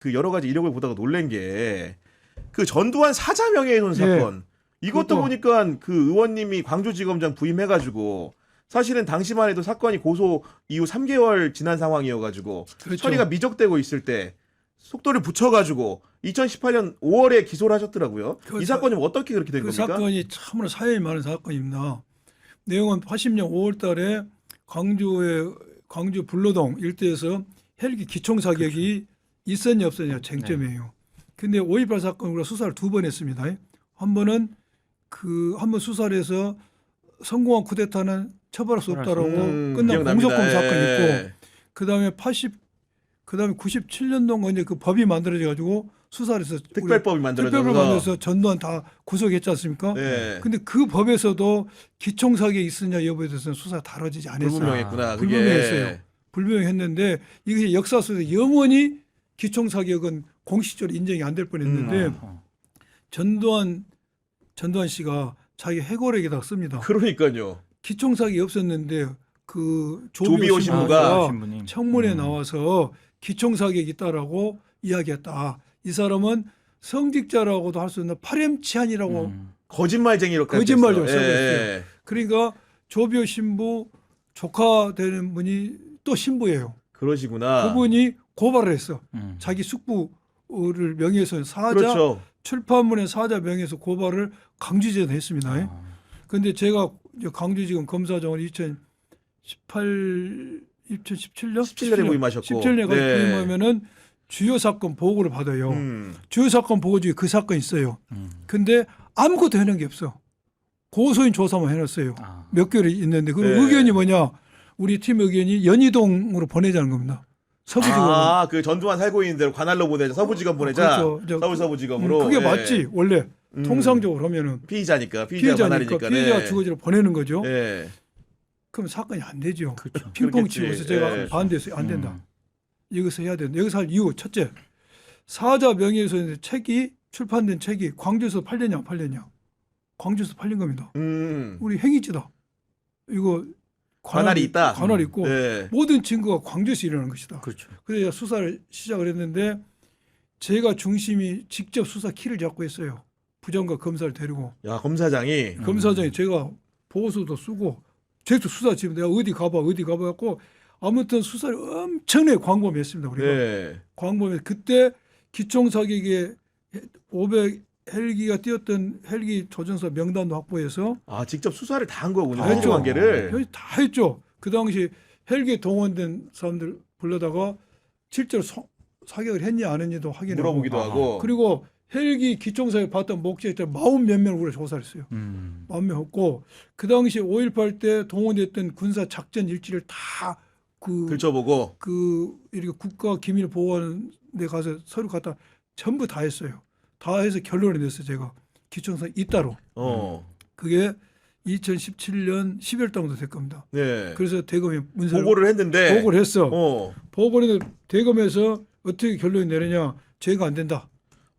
그 여러 가지 이력을 보다가 놀란 게 그 전두환 사자 명예훼손 사건 이것도 그것도- 보니까 그 의원님이 광주지검장 부임해가지고 사실은 당시만 해도 사건이 고소 이후 3개월 지난 상황이어가지고 그렇죠. 처리가 미적되고 있을 때 속도를 붙여가지고 2018년 5월에 기소를 하셨더라고요. 그 이 사건이 어떻게 그렇게 된 그 겁니까? 사건이 참으로 사연이 많은 사건입니다. 내용은 80년 5월 달에 광주 불로동 일대에서 헬기 기총 사격이 있었냐 없었냐 쟁점이에요. 근데 5.18 사건 우리가 수사를 2번 했습니다. 한 번은 한 번 수사를 해서 성공한 쿠데타는 처벌할 수 없다라고 끝난 기억납니다. 공소권 사건이 예. 있고 그다음에 97년도인가 이제 그 법이 만들어져 가지고 수사를 해서 특별법이 만들어져서 특별법을 만들어서 전두환 다 구속했지 않습니까? 예. 근데 그 법에서도 기총 사격이 있으냐 여부에 대해서는 수사 다뤄지지 않았어요. 불분명했구나. 그게. 불분명했어요. 불분명했는데 이게 역사 속에서 영원히 기총 사격은 공식적으로 인정이 안 될 뻔했는데 전두환 씨가 자기 해고록에다 씁니다. 그러니까요. 기총 사격이 없었는데 그 조비오 조비오 신부가 신부가 청문회에 나와서 기총 사격이 있다라고 이야기했다. 이 사람은 성직자라고도 할 수 있는 파렴치한이라고 거짓말쟁이로 거짓말로 깎였어. 써버렸어요. 그러니까 조비오 신부 조카 되는 분이 또 신부예요. 그러시구나. 그분이 고발을 했어. 자기 숙부를 명예훼손 사자 그렇죠. 출판물의 사자 명예훼손 고발을 강주지에서 했습니다. 그런데 제가 광주지검 검사장을 2017년 17년에 부임하셨고. 17년에 부임하면은 주요 사건 보고를 받아요. 주요 사건 보고 중에 그 사건이 있어요. 근데 아무것도 해놓은 게 없어. 고소인 조사만 해놨어요. 몇 개월이 있는데 그 네. 의견이 뭐냐? 우리 팀 의견이 연희동으로 보내자는 겁니다. 서부지검. 그 전두환 살고 있는 데로 관할로 보내자. 서부지검 보내자. 그렇죠. 서울 서부지검으로. 그게 예. 맞지 원래 통상적으로 하면은 피의자니까. 피의자 관할이니까. 피해자 주거지로 보내는 거죠. 예. 그럼 사건이 안 되죠. 그렇죠. 핑퐁 그렇겠지. 치고서 제가 예. 반대해서 안 된다. 여기서 해야 된다. 여기서 할 이유 첫째, 사자 명예훼손 책이 출판된 책이 광주에서 팔렸냐 안 팔렸냐? 광주에서 팔린 겁니다. 우리 행위지다. 이거 관할이 있다. 관할이 있고 예. 모든 증거가 광주에서 일어나는 것이다. 그렇죠. 그래서 수사를 시작을 했는데 제가 중심이 직접 수사 키를 잡고 했어요. 부장과 검사를 데리고 야, 검사장이. 검사장이 제가 보고서도 쓰고 제가 수사 지금 내가 어디 가봐 갖고 아무튼 수사를 엄청나게 광범위했습니다. 우리가 예. 광범위 그때 기총 사격에 500 헬기가 뛰었던 헬기 조종사 명단도 확보해서 직접 수사를 다 한 거군요. 다 했죠. 현주 관계를. 여기 다 했죠. 그 당시 헬기에 동원된 사람들 불러다가 실제로 사격을 했냐 안 했냐도 확인하고 물어보기도 하고. 그리고 헬기 기총 사격 봤던 목적자 40몇 명을 우리가 조사를 했어요. 40명 했고 그 당시 5.18 때 동원됐던 군사 작전 일지를 다 들춰보고. 이렇게 국가 기밀 보호하는 데 가서 서류 갖다 전부 다 했어요. 다 해서 결론을 냈어요. 제가 기총사 잇따로. 그게 2017년 10월 달부터 될 겁니다. 네. 그래서 대검에 문서를 보고를 했는데. 보고를 했어. 보고를 했는데 대검에서 어떻게 결론이 내리냐? 죄가 안 된다.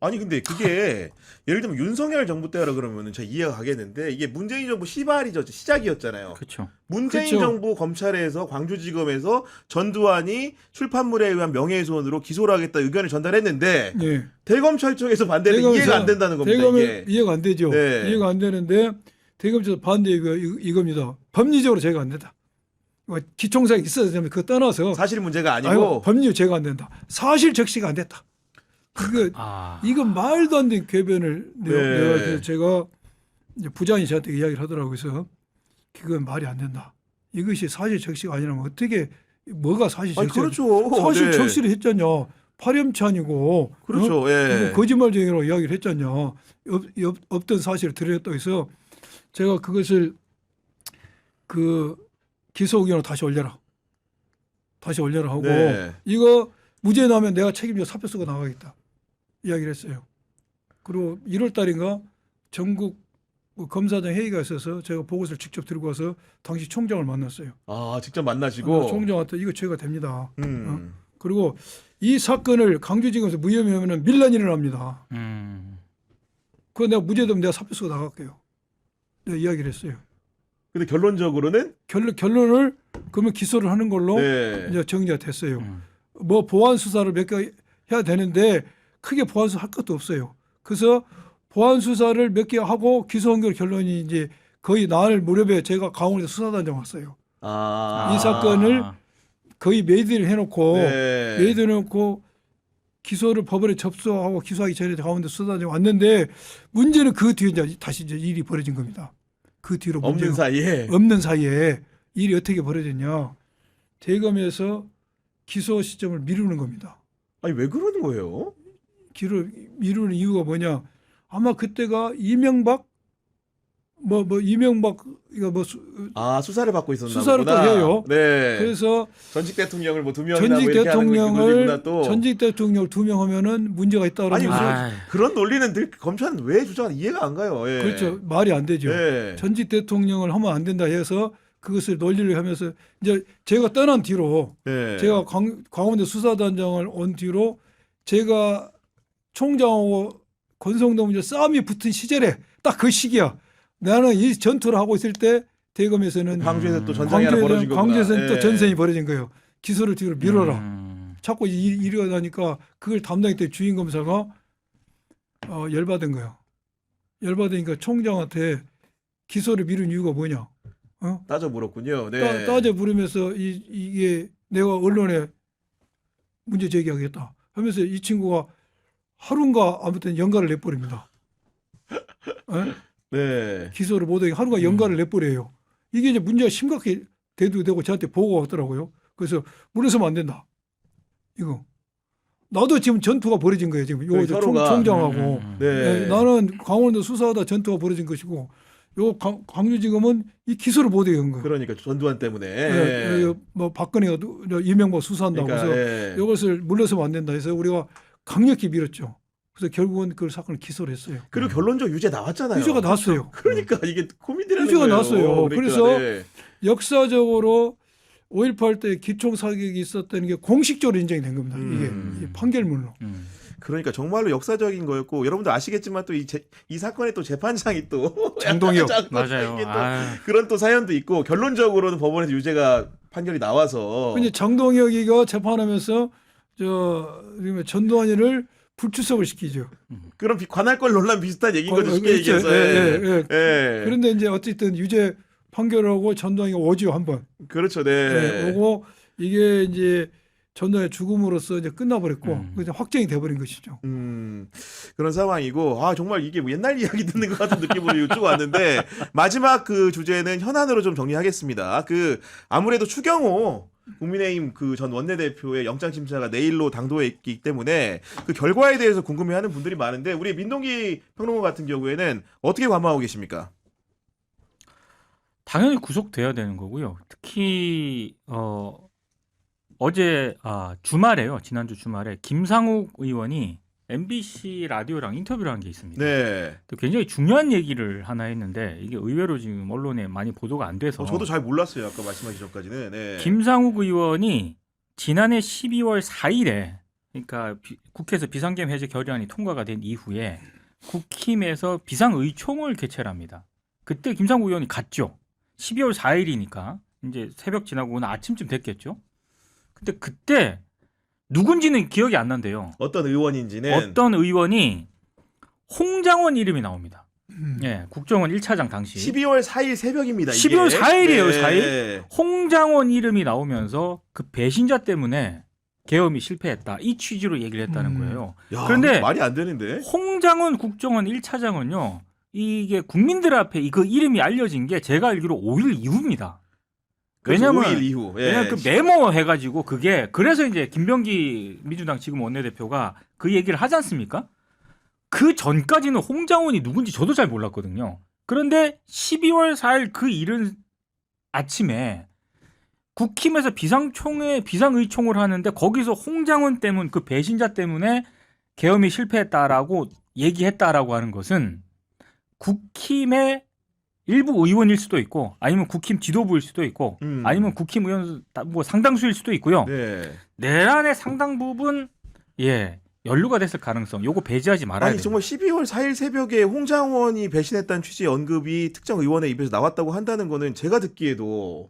아니 근데 그게 예를 들면 윤석열 정부 때라 그러면은 제가 이해가 가겠는데 이게 문재인 정부 시작이었잖아요. 그렇죠. 문재인 그쵸. 정부 검찰에서 광주지검에서 전두환이 출판물에 의한 명예훼손으로 기소를 하겠다 의견을 전달했는데 예. 대검찰청에서 반대는 이해가 안 된다는 겁니다. 대검에 이게. 이해가 안 되죠. 네. 이해가 안 되는데 대검에서 반대 이겁니다. 법리적으로 죄가 안 된다. 기총사에 있어야 되면 그거 떠나서 사실 문제가 아니고 아이고, 법리적으로 죄가 안 된다. 사실 적시가 안 됐다. 이건 말도 안 되는 궤변을 내가 제가 이제 부장이 저한테 이야기를 하더라고요. 그래서 그건 말이 안 된다. 이것이 사실 적시가 아니라면 어떻게 뭐가 사실 적시? 그렇죠. 사실 네. 적시를 했잖냐. 파렴치한이고 그렇죠. 예. 이거 거짓말쟁이라고 이야기를 했잖냐. 없던 사실을 드러냈다고 해서 제가 그것을 기소 의견으로 다시 올려라 하고 네. 이거 무죄 나면 내가 책임져 사표 쓰고 나가겠다 이야기를 했어요. 그리고 1월 달인가 전국 검사장 회의가 있어서 제가 보고서를 직접 들고 와서 당시 총장을 만났어요. 직접 만나시고. 총장한테 이거 죄가 됩니다. 그리고 이 사건을 강주지검에서 무혐의하면 밀란이 일어납니다. 그거 내가 무죄되면 내가 사표 쓰고 나갈게요. 내가 이야기를 했어요. 근데 결론적으로는 결론을 그러면 기소를 하는 걸로 네. 이제 정리가 됐어요. 뭐 보완 수사를 몇 개 해야 되는데 크게 보안 수사 할 것도 없어요. 그래서 보안 수사를 몇 개 하고 기소 연결 결론이 이제 거의 나흘 무렵에 제가 강원도 수사단장 왔어요. 이 사건을 거의 메이드를 해놓고 네. 메이드를 해놓고 기소를 법원에 접수하고 기소하기 전에 강원도 수사단장 왔는데 문제는 그 뒤에 이제 다시 이제 일이 벌어진 겁니다. 그 뒤로 없는 사이에 없는 사이에 일이 어떻게 벌어졌냐? 대검에서 기소 시점을 미루는 겁니다. 아니 왜 그러는 거예요? 기를 미루는 이유가 뭐냐? 아마 그때가 이명박 이명박 이거 수사를 받고 있었나 수사를 또 보구나. 해요. 네. 그래서 전직 대통령을 뭐 2명이나 전직 뭐 이렇게 하는 거 대통령을 논리구나 또. 전직 대통령 2명 하면은 문제가 있다 아니 그러면서 그런 논리는 늘 검찰은 왜 주장하는 이해가 안 가요. 예. 그렇죠. 말이 안 되죠. 예. 전직 대통령을 하면 안 된다 해서 그것을 논리를 하면서 이제 제가 떠난 뒤로 예. 제가 강원도 수사단장을 온 뒤로 제가 총장하고 권성동 이제 싸움이 붙은 시절에 딱 그 시기야. 나는 이 전투를 하고 있을 때 대검에서는 광주에서 또 전쟁이 하나 벌어진 거구나. 광주에서는 또 예. 전쟁이 벌어진 거예요. 기소를 뒤로 미뤄라. 자꾸 일어나니까 그걸 담당했던 주임 검사가 열받은 거야. 열받으니까 총장한테 기소를 미룬 이유가 뭐냐? 따져 물었군요. 네. 따져 물으면서 이게 내가 언론에 문제 제기하겠다 하면서 이 친구가 하루인가 아무튼 연가를 내버립니다. 네. 기소를 못하게 하루가 연가를 내버려요. 이게 이제 문제가 심각해 대두되고 저한테 보고가 왔더라고요. 그래서 물러서면 안 된다. 이거 나도 지금 전투가 벌어진 거예요. 지금 요 서로가. 총장하고 네. 나는 강원도 수사하다 전투가 벌어진 것이고 요 광주지검은 이 기소를 못하게 한 거예요. 그러니까 전두환 때문에. 뭐 박근혜가 이명박 수사한다고 그러니까, 해서 이것을 물러서면 안 된다 해서 우리가 강력히 밀었죠. 그래서 결국은 그 사건을 기소를 했어요. 그리고 결론적 유죄 나왔잖아요. 유죄가 나왔어요. 그러니까 이게 고민되는 유죄가 거예요. 나왔어요. 그러니까, 그래서 네. 역사적으로 5.18 때 기총 사격이 있었다는 게 공식적으로 인정이 된 겁니다. 이게 판결문으로. 그러니까 정말로 역사적인 거였고 여러분들 아시겠지만 또 이 사건의 또 재판장이 또 장동혁. 맞아요. 그런 또 사연도 있고 결론적으로는 법원에서 유죄가 판결이 나와서 근데 장동혁이가 재판하면서 전두환이를 불출석을 시키죠. 그런 관할권 논란 비슷한 얘기인 거죠. 쉽게 그렇죠. 얘기해서. 예. 그런데 이제 어쨌든 유죄 판결하고 전두환이가 오죠 한번. 그렇죠. 네. 오고 이게 이제 전두환의 죽음으로써 이제 끝나버렸고 그래서 확정이 돼버린 것이죠. 그런 상황이고 정말 이게 뭐 옛날 이야기 듣는 것 같은 느낌으로 쭉 왔는데 마지막 그 주제는 현안으로 좀 정리하겠습니다. 아무래도 추경호 국민의힘 그 전 원내대표의 영장 심사가 내일로 당도에 있기 때문에 그 결과에 대해서 궁금해하는 분들이 많은데 우리 민동기 평론가 같은 경우에는 어떻게 관망하고 계십니까? 당연히 구속돼야 되는 거고요. 특히 어제 주말에요. 지난주 주말에 김상욱 의원이 MBC 라디오랑 인터뷰를 한 게 있습니다. 네. 또 굉장히 중요한 얘기를 하나 했는데 이게 의외로 지금 언론에 많이 보도가 안 돼서 저도 잘 몰랐어요. 아까 말씀하기 전까지는. 네. 김상욱 의원이 지난해 12월 4일에 그러니까 국회에서 비상계엄 해제 결의안이 통과가 된 이후에 국힘에서 비상의총을 개최를 합니다. 그때 김상욱 의원이 갔죠. 12월 4일이니까 이제 새벽 지나고 오늘 아침쯤 됐겠죠. 근데 그때 누군지는 기억이 안 난대요. 어떤 의원인지는 어떤 의원이 홍장원 이름이 나옵니다. 예, 국정원 1차장 당시 12월 4일 새벽입니다. 12월 이게. 4일이에요. 네. 4일. 홍장원 이름이 나오면서 그 배신자 때문에 계엄이 실패했다. 이 취지로 얘기를 했다는 거예요. 야, 그런데 말이 안 되는데. 홍장원 국정원 1차장은요. 이게 국민들 앞에 그 이름이 알려진 게 제가 알기로 5일 이후입니다. 왜냐면 5일 이후. 예. 왜냐면 그 메모 해가지고 그게 그래서 이제 김병기 민주당 지금 원내대표가 그 얘기를 하지 않습니까? 그 전까지는 홍장원이 누군지 저도 잘 몰랐거든요. 그런데 12월 4일 그 이른 아침에 국힘에서 비상의총을 하는데 거기서 홍장원 때문 그 배신자 때문에 계엄이 실패했다라고 얘기했다라고 하는 것은 국힘의 일부 의원일 수도 있고 아니면 국힘 지도부일 수도 있고 아니면 국힘 의원 뭐 상당수일 수도 있고요. 네. 내란의 상당 부분 연루가 됐을 가능성 요거 배제하지 말아야 돼요. 아니 정말 12월 4일 새벽에 홍장원이 배신했다는 취지의 언급이 특정 의원의 입에서 나왔다고 한다는 거는 제가 듣기에도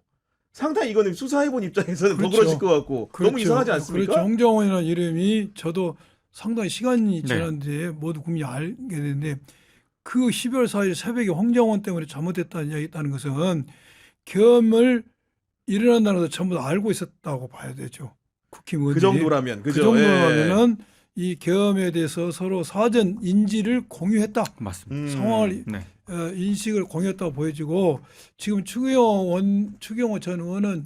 상당히 이거는 수사해본 입장에서는 그렇죠. 더 그러실 것 같고 너무 이상하지 않습니까? 그렇죠. 홍장원이라는 이름이 저도 상당히 시간이 네. 지났는데 모두 국민이 알게 되는데 그 12월 4일 새벽에 홍장원 때문에 잘못됐다는 이야기 있다는 것은 계엄을 일어난다는 것을 전부 다 알고 있었다고 봐야 되죠. 국힘의원들이. 그 정도라면 그 그죠? 예. 정도라면은 이 계엄에 대해서 서로 사전 인지를 공유했다. 맞습니다. 상황을 네. 인식을 공유했다고 보여지고 지금 추경호 전 의원은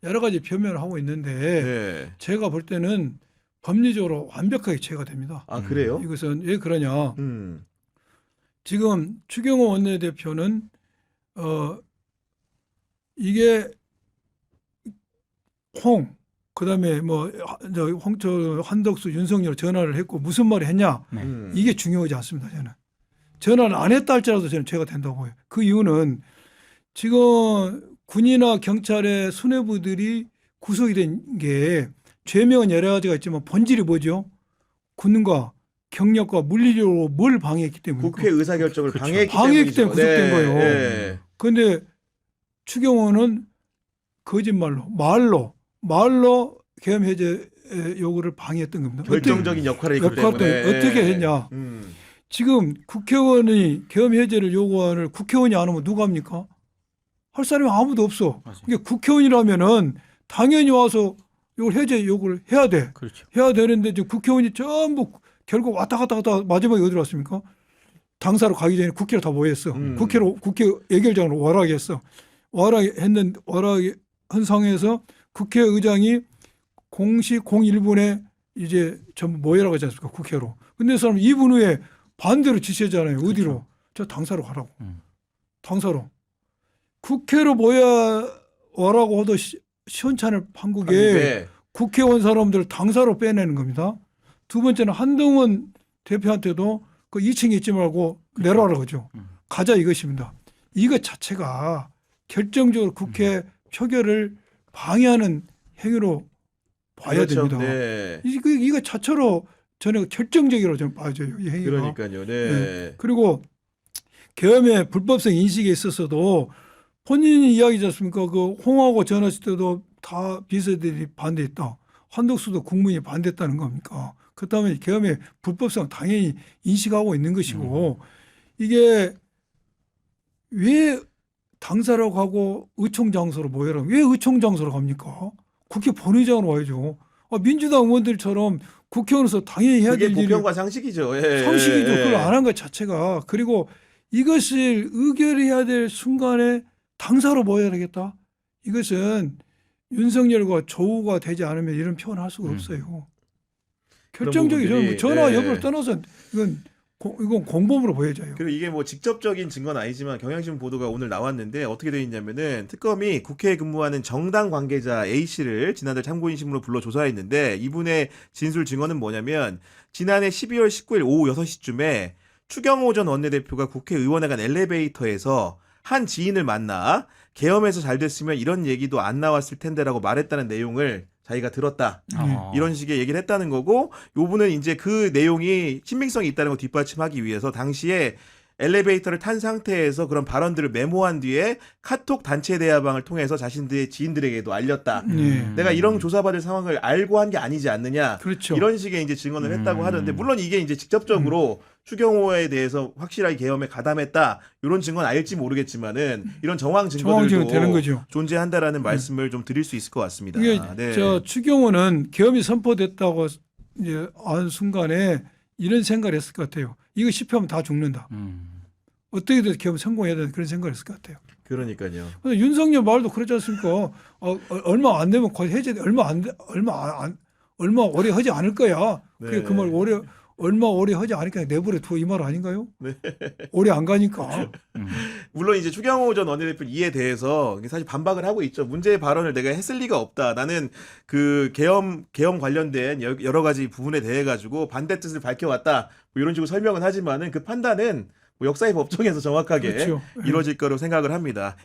여러 가지 변명을 하고 있는데 네. 제가 볼 때는 법리적으로 완벽하게 제가 됩니다. 아 그래요? 이것은 왜 그러냐? 음. 지금 추경호 원내대표는 이게 그다음에 한덕수 윤석열 전화를 했고 무슨 말을 했냐? 네. 이게 중요하지 않습니다. 저는 전화를 안 했다 할지라도 저는 죄가 된다고 봐요. 그 이유는 지금 군이나 경찰의 수뇌부들이 구속이 된 게 죄명은 여러 가지가 있지만 본질이 뭐죠? 군과 경력과 물리적으로 뭘 방해했기 때문에 국회 의사결정을 그렇죠. 방해했기 때문에 구속된 거예요. 네. 그런데 추경호는 거짓말로 말로 계엄 해제 요구를 방해했던 겁니다. 결정적인 역할을 했기 역할을 때문에 어떻게 했냐? 음. 지금 국회의원이 계엄 해제를 요구하는 국회의원이 안 하면 누가 합니까? 할 사람이 아무도 없어. 맞아요. 이게 국회의원이라면은 당연히 와서 요걸 해제 요구를 해야 돼. 그렇죠. 해야 되는데 지금 국회의원이 전부 결국 왔다 갔다 마지막에 어디로 왔습니까? 당사로 가기 전에 국회로 다 모였어. 국회 예결장으로 월하게 했어. 월하게 한 상황에서 국회의장이 공시 01분에 이제 전부 모여라고 하지 않습니까? 국회로. 근데 그 사람 2분 후에 반대로 지시했잖아요. 어디로? 그렇죠. 저 당사로 가라고. 당사로. 국회로 모여와라고 하도 시원찮을 판국에 국회의원 사람들 당사로 빼내는 겁니다. 두 번째는 한동훈 대표한테도 그 2층에 있지 말고 내려와라 그죠. 가자 이것입니다. 이것 자체가 결정적으로 국회 표결을 방해하는 행위로 봐야 그렇죠. 됩니다. 네. 이거 자체로 저는 결정적이라고 좀 봐져요. 이 행위가. 그러니까요. 네. 그리고 계엄의 불법성 인식에 있어서도 본인이 이야기지 않습니까? 그 홍하고 전화했을 때도 다 비서들이 반대했다. 한덕수도 국민이 반대했다는 겁니까? 그렇다면 계엄의 불법성 당연히 인식하고 있는 것이고 이게 왜 당사라고 하고 의총장소로 모여라. 왜 의총장소로 갑니까? 국회 본회의장으로 와야죠. 민주당 의원들처럼 국회의원에서 당연히 해야 그게 될 일이 보편과 상식이죠. 예. 상식이죠. 예. 그걸 안 한 것 자체가. 그리고 이것을 의결해야 될 순간에 당사로 모여야 되겠다. 이것은 윤석열과 조우가 되지 않으면 이런 표현을 할 수가 없어요. 결정적인 부분들이, 전화 예. 여부를 떠나서 이건 공범으로 보여져요. 그리고 이게 뭐 직접적인 증거는 아니지만 경향신문 보도가 오늘 나왔는데 어떻게 되어 있냐면은 특검이 국회에 근무하는 정당 관계자 A 씨를 지난달 참고인심으로 불러 조사했는데 이분의 진술 증언은 뭐냐면 지난해 12월 19일 오후 6시쯤에 추경호 전 원내대표가 국회의원회 간 엘리베이터에서 한 지인을 만나 계엄에서 잘 됐으면 이런 얘기도 안 나왔을 텐데라고 말했다는 내용을 자기가 들었다. 이런 식의 얘기를 했다는 거고 요분은 이제 그 내용이 신빙성이 있다는 걸 뒷받침하기 위해서 당시에 엘리베이터를 탄 상태에서 그런 발언들을 메모한 뒤에 카톡 단체 대화방을 통해서 자신들의 지인들에게도 알렸다. 내가 이런 조사받을 상황을 알고 한 게 아니지 않느냐. 그렇죠. 이런 식의 이제 증언을 했다고 하는데 물론 이게 이제 직접적으로 추경호에 대해서 확실하게 계엄에 가담했다. 이런 증언 아닐지 모르겠지만은 이런 정황 증거들도 되는 거죠. 존재한다라는 말씀을 좀 드릴 수 있을 것 같습니다. 이게 네. 저 추경호는 계엄이 선포됐다고 이제 안 순간에 이런 생각을 했을 것 같아요. 이거 실패하면 다 죽는다. 어떻게든 계엄 성공해야 되는 그런 생각을 했을 것 같아요. 그러니까요. 근데 윤석열 말도 그렇지 않습니까? 얼마 안 되면 거의 해제 얼마 오래 하지 않을 거야. 네. 그 말 얼마 오래 하지 않으니까 내버려 두어 이 말 아닌가요? 네. 오래 안 가니까. 물론 이제 추경호 전 원내대표 이에 대해서 사실 반박을 하고 있죠. 문제의 발언을 내가 했을 리가 없다. 나는 그 계엄 관련된 여러 가지 부분에 대해 가지고 반대 뜻을 밝혀왔다. 뭐 이런 식으로 설명은 하지만은 그 판단은 뭐 역사의 법정에서 정확하게 그렇죠. 이루어질 거로 생각을 합니다.